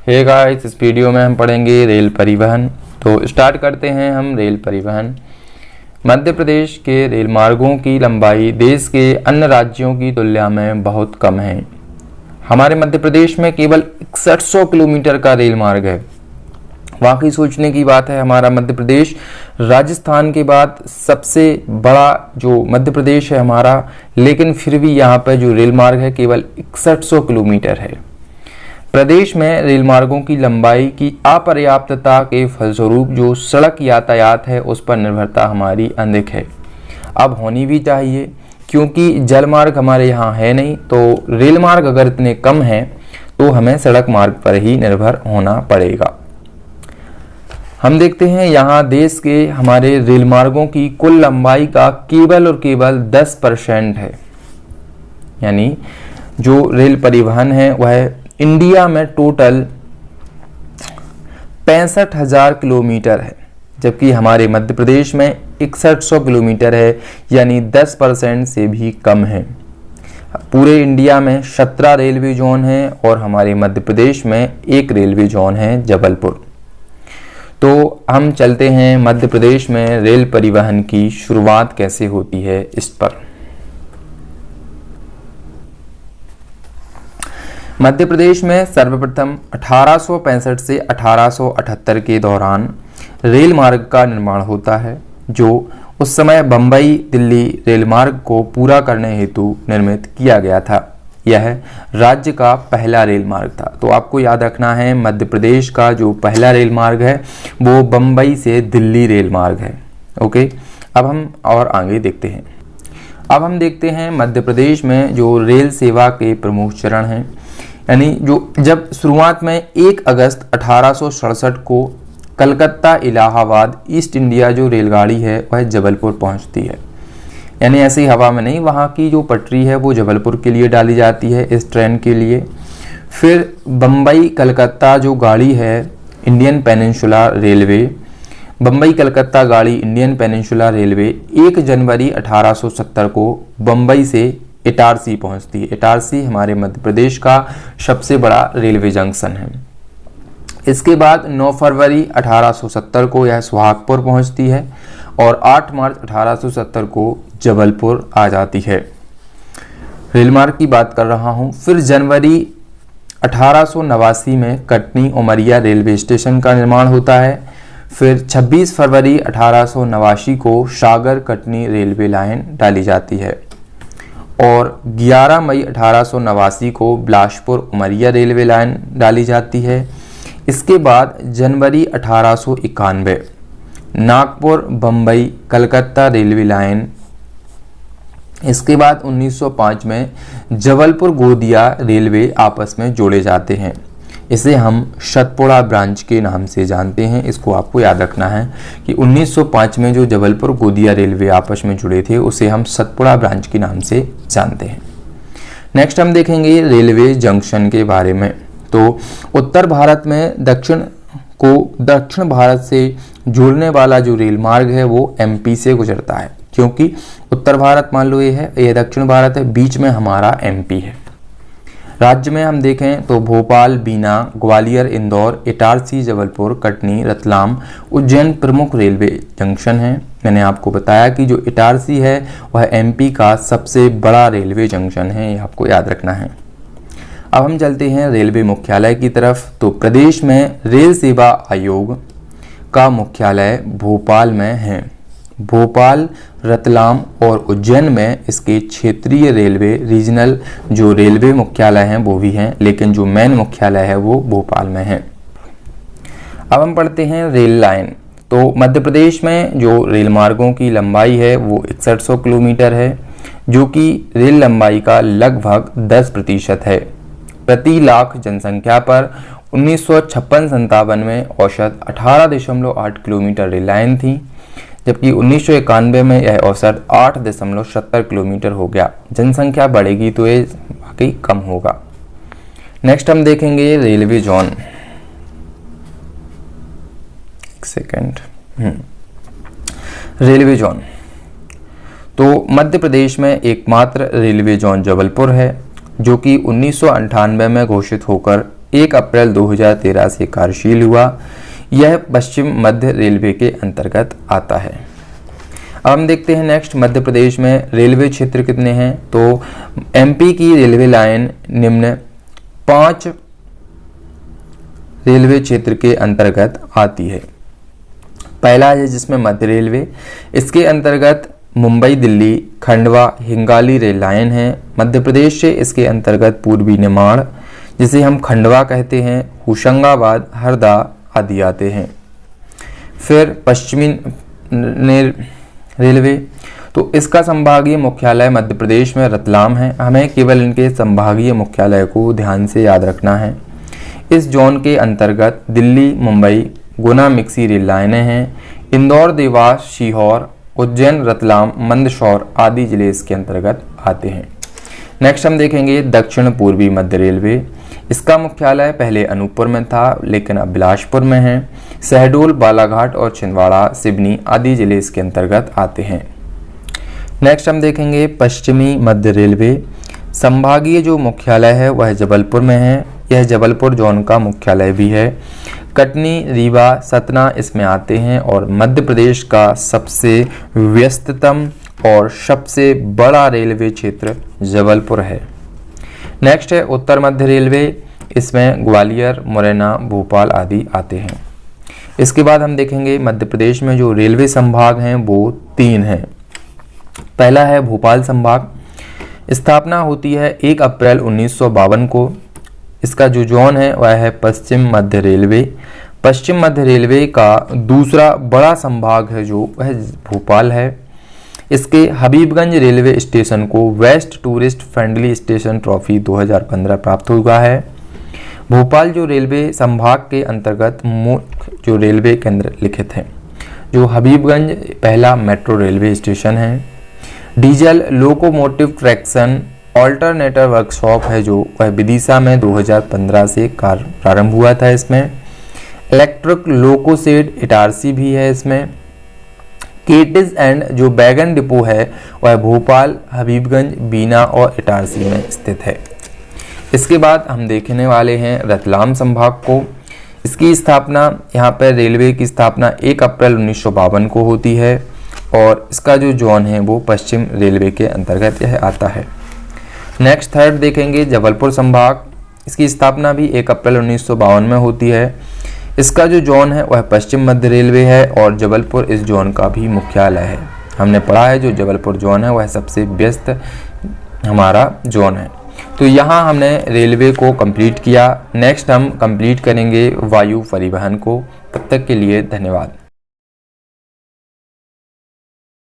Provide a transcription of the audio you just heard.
Hey guys, इस video में हम पढ़ेंगे रेल परिवहन। तो स्टार्ट करते हैं हम रेल परिवहन। मध्य प्रदेश के रेल मार्गों की लंबाई देश के अन्य राज्यों की तुलना में बहुत कम है। हमारे मध्य प्रदेश में केवल 6100 किलोमीटर का रेल मार्ग है। वाकई सोचने की बात है, हमारा मध्य प्रदेश राजस्थान के बाद सबसे बड़ा जो मध्य प्रदेश है हमारा, लेकिन फिर भी यहाँ पर जो रेल मार्ग है केवल 6100 किलोमीटर है। प्रदेश में रेल मार्गों की लंबाई की अपर्याप्तता के फलस्वरूप जो सड़क यातायात है उस पर निर्भरता हमारी अधिक है। अब होनी भी चाहिए, क्योंकि जल मार्ग हमारे यहाँ है नहीं, तो रेल मार्ग अगर इतने कम हैं तो हमें सड़क मार्ग पर ही निर्भर होना पड़ेगा। हम देखते हैं यहाँ देश के हमारे रेल मार्गों की कुल लंबाई का केवल और केवल 10% है। यानी जो रेल परिवहन है वह इंडिया में टोटल 65,000 किलोमीटर है, जबकि हमारे मध्य प्रदेश में 6100 किलोमीटर है, यानी 10% से भी कम है। पूरे इंडिया में 17 रेलवे जोन हैं और हमारे मध्य प्रदेश में एक रेलवे जोन है जबलपुर। तो हम चलते हैं मध्य प्रदेश में रेल परिवहन की शुरुआत कैसे होती है इस पर। मध्य प्रदेश में सर्वप्रथम 1865 से 1878 के दौरान रेल मार्ग का निर्माण होता है, जो उस समय बम्बई दिल्ली रेल मार्ग को पूरा करने हेतु निर्मित किया गया था। यह राज्य का पहला रेल मार्ग था। तो आपको याद रखना है, मध्य प्रदेश का जो पहला रेल मार्ग है वो बम्बई से दिल्ली रेल मार्ग है। ओके, अब हम और आगे देखते हैं। अब हम देखते हैं मध्य प्रदेश में जो रेल सेवा के प्रमुख चरण हैं। यानी जो जब शुरुआत में 1 अगस्त 1867 को कलकत्ता इलाहाबाद ईस्ट इंडिया जो रेलगाड़ी है वह जबलपुर पहुंचती है। यानी ऐसे ही हवा में नहीं, वहाँ की जो पटरी है वो जबलपुर के लिए डाली जाती है इस ट्रेन के लिए। फिर बम्बई कलकत्ता जो गाड़ी है Indian peninsula railway, Bombay Calcutta गाड़ी इंडियन पेनिनसुला रेलवे 1 जनवरी 1870 को बम्बई से इटारसी पहुंचती है। इटारसी हमारे मध्य प्रदेश का सबसे बड़ा रेलवे जंक्शन है। इसके बाद 9 फरवरी 1870 को यह सुहागपुर पहुंचती है और 8 मार्च 1870 को जबलपुर आ जाती है। रेल मार्ग की बात कर रहा हूं। फिर जनवरी 1889 में कटनी उमरिया रेलवे स्टेशन का निर्माण होता है। फिर 26 फरवरी 1889 को सागर कटनी रेलवे लाइन डाली जाती है और 11 मई 1889 को बिलासपुर उमरिया रेलवे लाइन डाली जाती है। इसके बाद जनवरी 1891 नागपुर बम्बई कलकत्ता रेलवे लाइन। इसके बाद 1905 में जबलपुर गोंदिया रेलवे आपस में जोड़े जाते हैं। इसे हम सतपुड़ा ब्रांच के नाम से जानते हैं। इसको आपको याद रखना है कि 1905 में जो जबलपुर गोंदिया रेलवे आपस में जुड़े थे उसे हम सतपुड़ा ब्रांच के नाम से जानते हैं। नेक्स्ट हम देखेंगे रेलवे जंक्शन के बारे में। तो उत्तर भारत में दक्षिण भारत से जोड़ने वाला जो रेल मार्ग है वो एमपी से गुजरता है, क्योंकि उत्तर भारत मान लो ये दक्षिण भारत है, बीच में हमारा एमपी है। राज्य में हम देखें तो भोपाल, बीना, ग्वालियर, इंदौर, इटारसी, जबलपुर, कटनी, रतलाम, उज्जैन प्रमुख रेलवे जंक्शन हैं। मैंने आपको बताया कि जो इटारसी है वह एमपी का सबसे बड़ा रेलवे जंक्शन है, ये आपको याद रखना है। अब हम चलते हैं रेलवे मुख्यालय की तरफ। तो प्रदेश में रेल सेवा आयोग का मुख्यालय भोपाल में है। भोपाल, रतलाम और उज्जैन में इसके क्षेत्रीय रेलवे रीजनल जो रेलवे मुख्यालय हैं वो भी हैं, लेकिन जो मेन मुख्यालय है वो भोपाल में है। अब हम पढ़ते हैं रेल लाइन। तो मध्य प्रदेश में जो रेल मार्गों की लंबाई है वो 6100 किलोमीटर है, जो कि रेल लंबाई का लगभग 10% है। प्रति लाख जनसंख्या पर 1956-57 में औसत 18.8 किलोमीटर रेल लाइन थी, जबकि 1991 में यह औसत 8.70 किलोमीटर हो गया। जनसंख्या बढ़ेगी तो ये बाकी कम होगा। नेक्स्ट हम देखेंगे रेलवे जोन। एक सेकेंड। रेलवे जोन तो मध्य प्रदेश में एकमात्र रेलवे जोन जबलपुर है, जो कि 1998 में घोषित होकर 1 अप्रैल 2013 से कार्यशील हुआ। यह पश्चिम मध्य रेलवे के अंतर्गत आता है। अब हम देखते हैं नेक्स्ट, मध्य प्रदेश में रेलवे क्षेत्र कितने हैं। तो एमपी की रेलवे लाइन निम्न 5 रेलवे क्षेत्र के अंतर्गत आती है। पहला है जिसमें मध्य रेलवे, इसके अंतर्गत मुंबई दिल्ली खंडवा हिंगाली रेल लाइन है। मध्य प्रदेश से इसके अंतर्गत पूर्वी निमाड़, जिसे हम खंडवा कहते हैं, होशंगाबाद हरदा आदि आते हैं। फिर पश्चिमी रेलवे, तो इसका संभागीय मुख्यालय मध्य प्रदेश में रतलाम है। हमें केवल इनके संभागीय मुख्यालय को ध्यान से याद रखना है। इस जोन के अंतर्गत दिल्ली मुंबई गुना मिक्सी रेल लाइनें हैं। इंदौर देवास सीहोर उज्जैन रतलाम मंदसौर आदि जिले इसके अंतर्गत आते हैं। नेक्स्ट हम देखेंगे दक्षिण पूर्वी मध्य रेलवे। इसका मुख्यालय पहले अनूपपुर में था, लेकिन अब बिलासपुर में है। शहडोल बालाघाट और छिंदवाड़ा सिवनी आदि जिले इसके अंतर्गत आते हैं। नेक्स्ट हम देखेंगे पश्चिमी मध्य रेलवे। संभागीय जो मुख्यालय है वह जबलपुर में है। यह जबलपुर जोन का मुख्यालय भी है। कटनी रीवा सतना इसमें आते हैं और मध्य प्रदेश का सबसे व्यस्ततम और सबसे बड़ा रेलवे क्षेत्र जबलपुर है। नेक्स्ट है उत्तर मध्य रेलवे। इसमें ग्वालियर मुरैना भोपाल आदि आते हैं। इसके बाद हम देखेंगे मध्य प्रदेश में जो रेलवे संभाग हैं वो 3 हैं। पहला है भोपाल संभाग। स्थापना होती है 1 अप्रैल 1952 को। इसका जो जोन है वह है पश्चिम मध्य रेलवे। पश्चिम मध्य रेलवे का दूसरा बड़ा संभाग है जो वह भोपाल है। इसके हबीबगंज रेलवे स्टेशन को best tourist friendly station trophy 2015 प्राप्त हुआ है। भोपाल जो रेलवे संभाग के अंतर्गत मुख्य जो रेलवे केंद्र लिखित हैं, जो हबीबगंज पहला मेट्रो रेलवे स्टेशन है। Diesel locomotive traction alternator workshop है जो वह विदिशा में 2015 से कार्य प्रारंभ हुआ था। इसमें इलेक्ट्रिक लोको सेड इटारसी भी है। इसमें केटिस एंड जो बैगन डिपो है वह भोपाल हबीबगंज बीना और इटारसी में स्थित है। इसके बाद हम देखने वाले हैं रतलाम संभाग को। इसकी स्थापना यहाँ पर रेलवे की स्थापना 1 अप्रैल 1952 को होती है और इसका जो जोन है वो पश्चिम रेलवे के अंतर्गत यह आता है। नेक्स्ट थर्ड देखेंगे जबलपुर संभाग। इसकी स्थापना भी 1 अप्रैल 1952 में होती है। इसका जो जोन है वह पश्चिम मध्य रेलवे है और जबलपुर इस जोन का भी मुख्यालय है। हमने पढ़ा है जो जबलपुर जोन है वह सबसे व्यस्त हमारा जोन है। तो यहाँ हमने रेलवे को कंप्लीट किया। नेक्स्ट हम कंप्लीट करेंगे वायु परिवहन को। तब तक के लिए धन्यवाद।